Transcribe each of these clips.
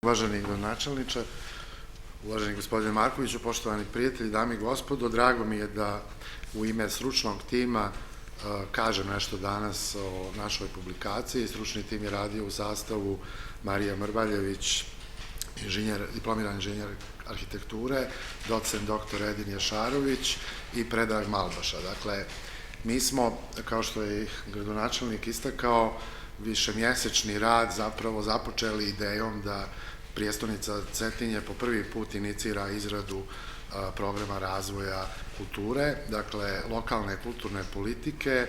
Uvaženi gradonačelniče, uvaženi gospodine Markoviću, poštovani prijatelji, dame i gospodo, drago mi je da u ime stručnog tima kažem nešto danas o našoj publikaciji. Stručni tim je radio u sastavu Marija Mrvaljević, diplomirani inženjer arhitekture, docent dr. Edin Jašarović i Predrag Malbaša. Dakle, mi smo, kao što je gradonačelnik istakao, višemjesečni rad zapravo započeli idejom da prijestonica Cetinje po prvi put inicira izradu programa razvoja kulture, dakle, lokalne kulturne politike,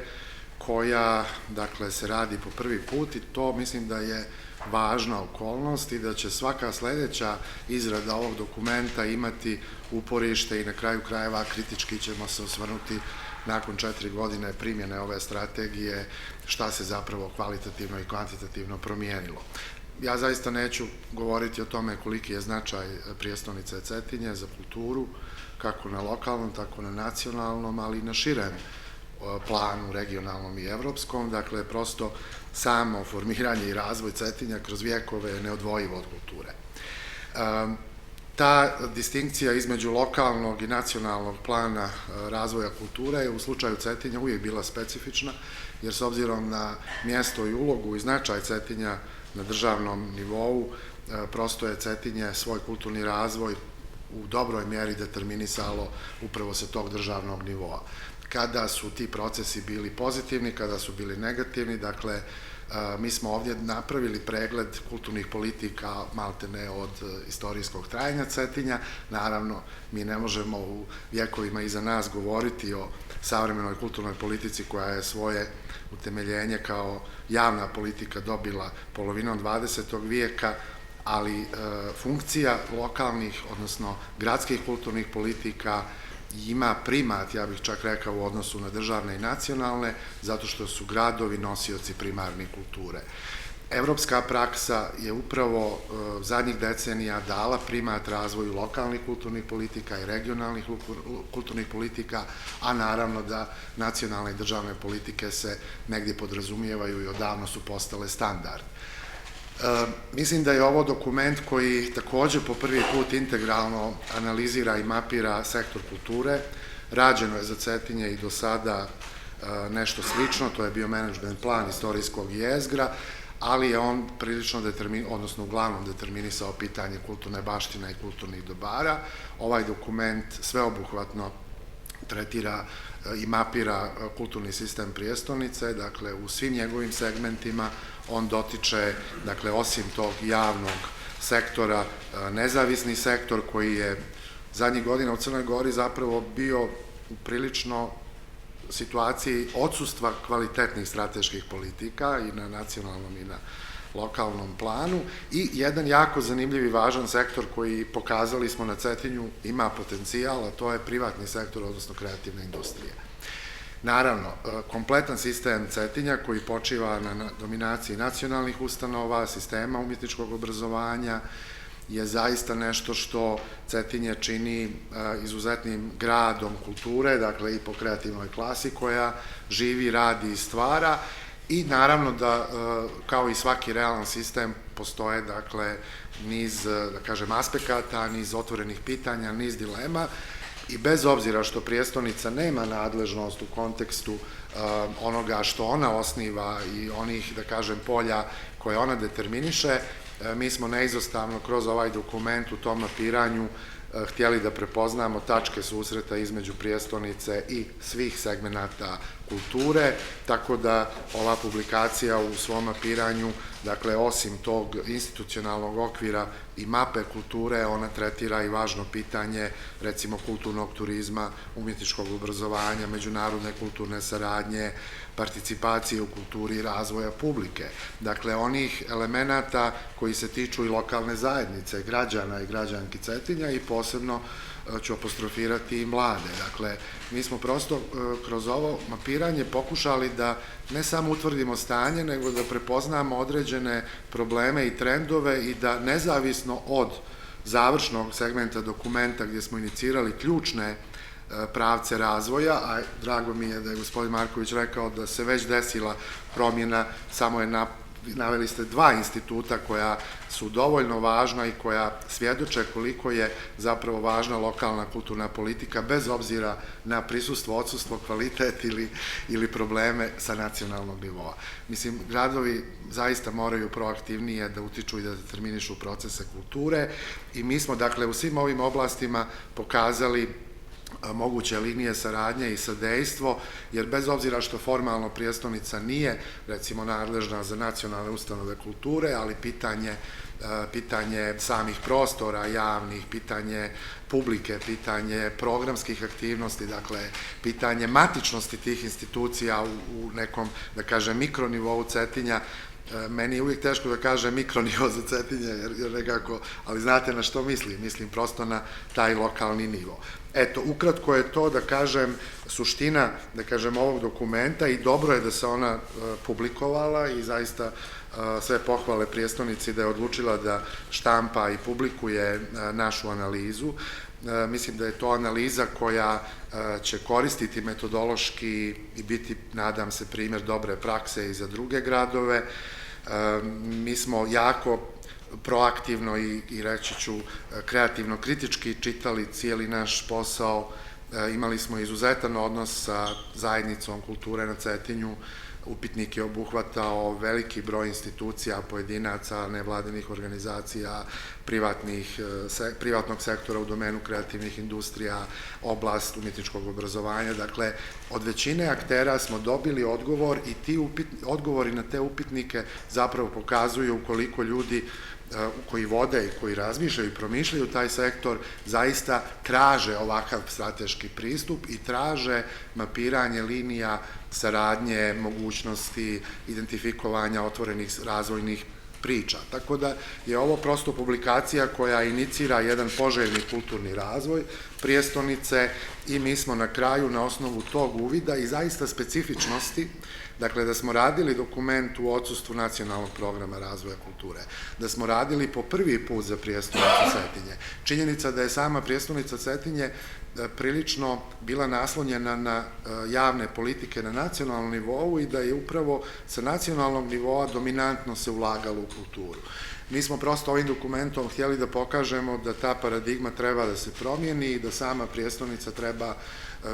koja, dakle, se radi po prvi put i to mislim da je važna okolnost i da će svaka sledeća izrada ovog dokumenta imati uporište i na kraju krajeva kritički ćemo se osvrnuti nakon 4 godine primjene ove strategije šta se zapravo kvalitativno i kvantitativno promijenilo. Ja zaista neću govoriti o tome koliki je značaj prijestolnice Cetinje za kulturu, kako na lokalnom, tako na nacionalnom, ali i na širem planu, regionalnom i evropskom. Dakle, prosto samo formiranje i razvoj Cetinja kroz vjekove je neodvojivo od kulture. Ta distinkcija između lokalnog i nacionalnog plana razvoja kulture je u slučaju Cetinja uvijek bila specifična, jer s obzirom na mjesto i ulogu i značaj Cetinja na državnom nivou, prosto je Cetinje svoj kulturni razvoj u dobroj mjeri determinisalo upravo sa tog državnog nivoa. Kada su ti procesi bili pozitivni, kada su bili negativni, dakle, mi smo ovdje napravili pregled kulturnih politika maltene od istorijskog trajanja Cetinja. Naravno, mi ne možemo u vjekovima iza nas govoriti o savremenoj kulturnoj politici koja je svoje utemeljenje kao javna politika dobila polovinom 20. vijeka, ali funkcija lokalnih, odnosno gradskih kulturnih politika ima primat, ja bih čak rekao, u odnosu na državne i nacionalne, zato što su gradovi nosioci primarne kulture. Evropska praksa je upravo zadnjih decenija dala primat razvoju lokalnih kulturnih politika i regionalnih kulturnih politika, a naravno da nacionalne i državne politike se negdje podrazumijevaju i odavno su postale standard. Mislim da je ovo dokument koji također po prvi put integralno analizira i mapira sektor kulture. Rađeno je za Cetinje i do sada nešto slično, to je bio menadžment plan istorijskog jezgra, ali je on prilično odnosno uglavnom determinisao pitanje kulturne baštine i kulturnih dobara. Ovaj dokument sveobuhvatno tretira i mapira kulturni sistem prijestolnice, dakle, u svim njegovim segmentima. On dotiče, dakle, osim tog javnog sektora, nezavisni sektor koji je zadnjih godina u Crnoj Gori zapravo bio u prilično situaciji odsustva kvalitetnih strateških politika i na nacionalnom i na lokalnom planu i jedan jako zanimljiv i važan sektor koji pokazali smo na Cetinju ima potencijal, a to je privatni sektor, odnosno kreativna industrija. Naravno, kompletan sistem Cetinja koji počiva na dominaciji nacionalnih ustanova, sistema umjetničkog obrazovanja, je zaista nešto što Cetinje čini izuzetnim gradom kulture, dakle i po kreativnoj klasi koja živi, radi i stvara. I naravno da, kao i svaki realan sistem, postoje, dakle, niz, da kažem, aspekata, niz otvorenih pitanja, niz dilema i bez obzira što prijestolnica nema nadležnost u kontekstu onoga što ona osniva i onih, da kažem, polja koje ona determiniše, mi smo neizostavno kroz ovaj dokument u tom mapiranju htjeli da prepoznamo tačke susreta između prijestolnice i svih segmenata kulture, tako da ova publikacija u svom mapiranju, dakle, osim tog institucionalnog okvira i mape kulture, ona tretira i važno pitanje, recimo, kulturnog turizma, umjetničkog obrazovanja, međunarodne kulturne saradnje, participacije u kulturi i razvoja publike. Dakle, onih elemenata koji se tiču i lokalne zajednice, građana i građanki Cetinja i posebno ću apostrofirati i mlade. Dakle, mi smo prosto kroz ovo mapiranje pokušali da ne samo utvrdimo stanje, nego da prepoznamo određene probleme i trendove i da nezavisno od završnog segmenta dokumenta gdje smo inicirali ključne pravce razvoja, a drago mi je da je gospodin Marković rekao da se već desila promjena, samo je naveli ste dva instituta koja su dovoljno važna i koja svjedoče koliko je zapravo važna lokalna kulturna politika, bez obzira na prisustvo, odsustvo, kvalitet ili probleme sa nacionalnog nivoa. Mislim, gradovi zaista moraju proaktivnije da utiču i da determinišu procese kulture i mi smo, dakle, u svim ovim oblastima pokazali moguće linije saradnje i sadejstvo, jer bez obzira što formalno prijestonica nije, recimo, nadležna za nacionalne ustanove kulture, ali pitanje samih prostora javnih, pitanje publike, pitanje programskih aktivnosti, dakle, pitanje matičnosti tih institucija u nekom, da kažem, mikronivou Cetinja. Meni je uvijek teško da kažem mikronivo za Cetinje, jer nekako, ali znate na što mislim? Mislim prosto na taj lokalni nivo. Eto, ukratko je to, da kažem, suština, da kažem, ovog dokumenta i dobro je da se ona publikovala i zaista sve pohvale prijestolnici da je odlučila da štampa i publikuje našu analizu. Mislim da je to analiza koja će koristiti metodološki i biti, nadam se, primjer dobre prakse i za druge gradove. Mi smo jako proaktivno i reći ću kreativno kritički čitali cijeli naš posao. Imali smo izuzetan odnos sa zajednicom kulture na Cetinju. Upitnik je obuhvatao veliki broj institucija, pojedinaca, nevladinih organizacija, privatnog sektora u domenu kreativnih industrija, oblast umjetničkog obrazovanja. Dakle, od većine aktera smo dobili odgovor i ti odgovori na te upitnike zapravo pokazuju koliko ljudi koji vode i koji razmišljaju i promišljaju taj sektor zaista traže ovakav strateški pristup i traže mapiranje linija saradnje, mogućnosti identifikovanja otvorenih razvojnih priča. Tako da je ovo prosto publikacija koja inicira jedan poželjni kulturni razvoj prijestolnice i mi smo na kraju na osnovu tog uvida i zaista specifičnosti, dakle da smo radili dokument u odsustvu nacionalnog programa razvoja kulture, da smo radili po prvi put za prijestolnicu Cetinje. Činjenica da je sama prijestolnica Cetinje prilično bila naslonjena na javne politike na nacionalnom nivou i da je upravo sa nacionalnog nivoa dominantno se ulagalo u kulturu. Mi smo prosto ovim dokumentom htjeli da pokažemo da ta paradigma treba da se promijeni i da sama prijestolnica treba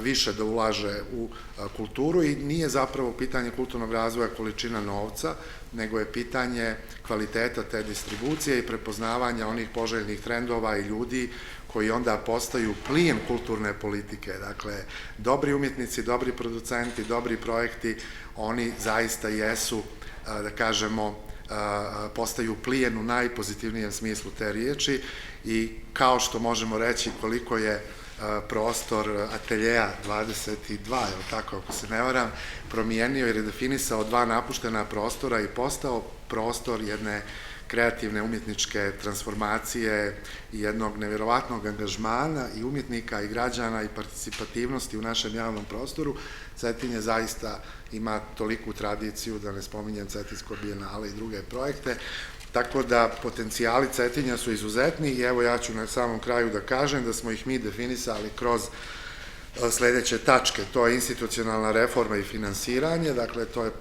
više da ulaže u kulturu i nije zapravo pitanje kulturnog razvoja količina novca, nego je pitanje kvaliteta te distribucije i prepoznavanja onih poželjnih trendova i ljudi koji onda postaju plijen kulturne politike. Dakle, dobri umjetnici, dobri producenti, dobri projekti, oni zaista jesu, da kažemo, postaju plijen u najpozitivnijem smislu te riječi i kao što možemo reći koliko je prostor ateljeja 22, je tako, ako se ne varam, promijenio i redefinisao dva napuštena prostora i postao prostor jedne kreativne umjetničke transformacije i jednog nevjerovatnog angažmana i umjetnika i građana i participativnosti u našem javnom prostoru. Cetinje zaista ima toliku tradiciju, da ne spominjem Cetinsko bijenale i druge projekte, tako da potencijali Cetinja su izuzetni i evo ja ću na samom kraju da kažem da smo ih mi definisali kroz sledeće tačke. To je institucionalna reforma i finansiranje, dakle to je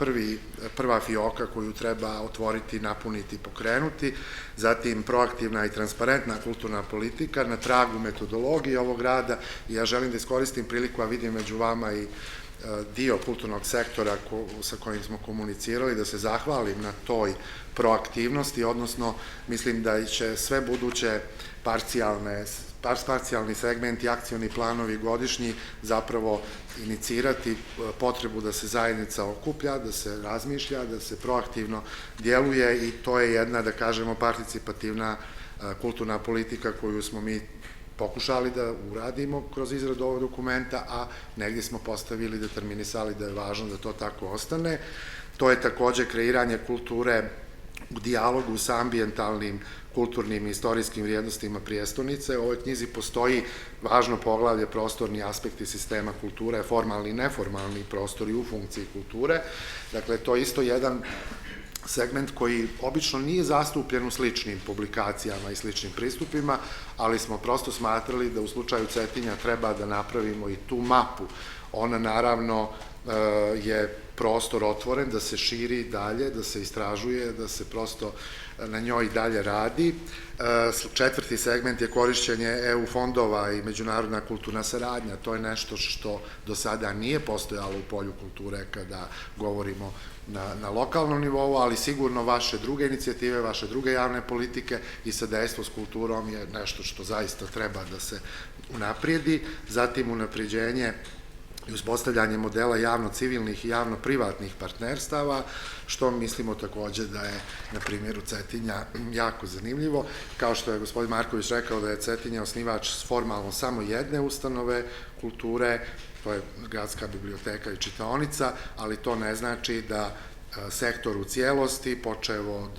prva fioka koju treba otvoriti, napuniti, pokrenuti, zatim proaktivna i transparentna kulturna politika na tragu metodologije ovog rada i ja želim da iskoristim priliku, a vidim među vama i dio kulturnog sektora sa kojim smo komunicirali, da se zahvalim na toj proaktivnosti, odnosno mislim da će sve buduće parcijalni segmenti, akcioni planovi godišnji zapravo inicirati potrebu da se zajednica okuplja, da se razmišlja, da se proaktivno djeluje i to je jedna, da kažemo, participativna kulturna politika koju smo mi pokušali da uradimo kroz izradu ovog dokumenta, a negdje smo postavili, determinisali da je važno da to tako ostane. To je takođe kreiranje kulture u dijalogu sa ambijentalnim, kulturnim i istorijskim vrijednostima prijestolnice. U ovoj knjizi postoji važno poglavlje prostorni aspekti sistema kulture, formalni i neformalni prostori u funkciji kulture. Dakle, to je isto jedan segment koji obično nije zastupljen u sličnim publikacijama i sličnim pristupima, ali smo prosto smatrali da u slučaju Cetinja treba da napravimo i tu mapu ona naravno je prostor otvoren da se širi dalje, da se istražuje, da se prosto na njoj dalje radi. Četvrti segment je korišćenje EU fondova i međunarodna kulturna saradnja. To je nešto što do sada nije postojalo u polju kulture kada govorimo na lokalnom nivou, ali sigurno vaše druge inicijative, vaše druge javne politike i sadejstvo s kulturom je nešto što zaista treba da se unaprijedi. Zatim unapređenje i uspostavljanje modela javno-civilnih i javno-privatnih partnerstava, što mislimo takođe da je na primjeru Cetinja jako zanimljivo. Kao što je gospodin Marković rekao da je Cetinja osnivač formalno samo jedne ustanove kulture, to je Gradska biblioteka i čitaonica, ali to ne znači da sektor u cijelosti, počev od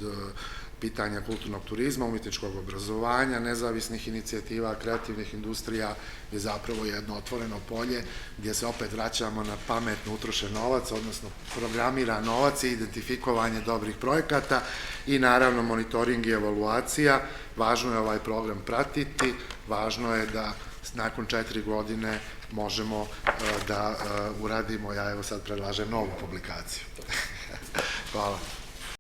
pitanja kulturnog turizma, umjetničkog obrazovanja, nezavisnih inicijativa, kreativnih industrija je zapravo jedno otvoreno polje gdje se opet vraćamo na pametno utrošen novac, odnosno programira novac i identifikovanje dobrih projekata i naravno monitoring i evaluacija. Važno je ovaj program pratiti, važno je da nakon 4 godine možemo da uradimo, ja evo sad predlažem novu publikaciju. Hvala.